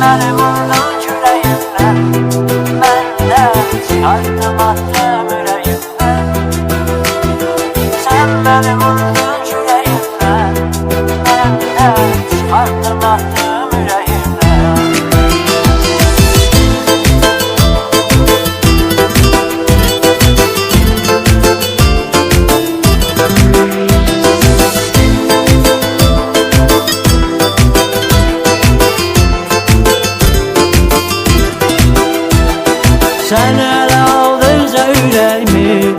beni vurdun küreğimden, ben de çıkarttım attım yüreğimden. Sen beni vurdun küreğimden, ben de çıkarttım attım yüreğimden. Sen ele aldınca yüreğimi,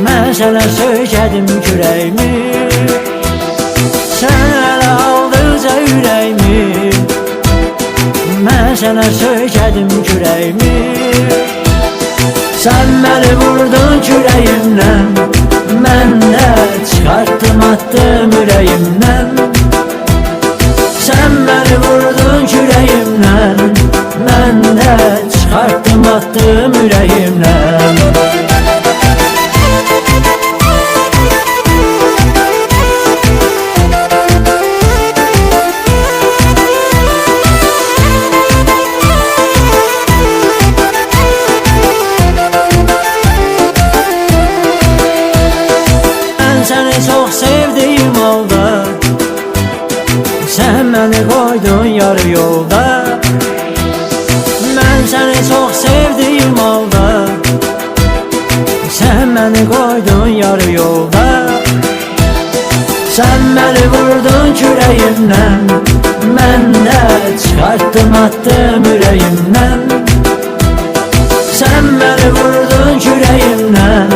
ben sana sökedim küreğimi. Sen ele aldınca yüreğimi, ben sana sökedim küreğimi. Sen beni vurdun küreğimden, ben de çıkarttım attım yüreğimden. Sen beni vurdun küreğimden, ben de çıkarttım attım yüreğimden. Ben seni çok sevdiğim halda, sen beni koydun yarı yolda. Ben seni çok sevdiğim halda, sen beni koydun yarı yolda. Sen beni vurdun küreğimden, ben de çıkarttım attım yüreğimden. Sen beni vurdun küreğimden,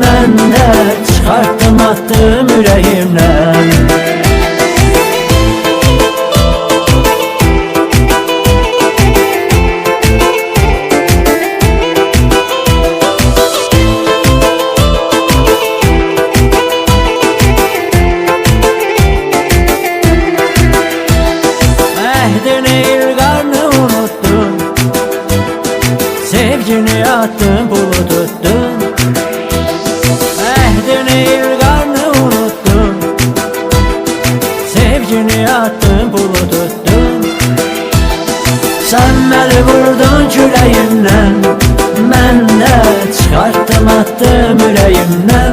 ben de çıkarttım attım yüreğimden. Ehdini ilgarını unuttun, sevgini attın pulu tuttun. Ehdini ilgarını unuttun, sevgini attın pulu tuttun. Sen beni vurdun küreğimden, ben de çıkarttım attım yüreğimden.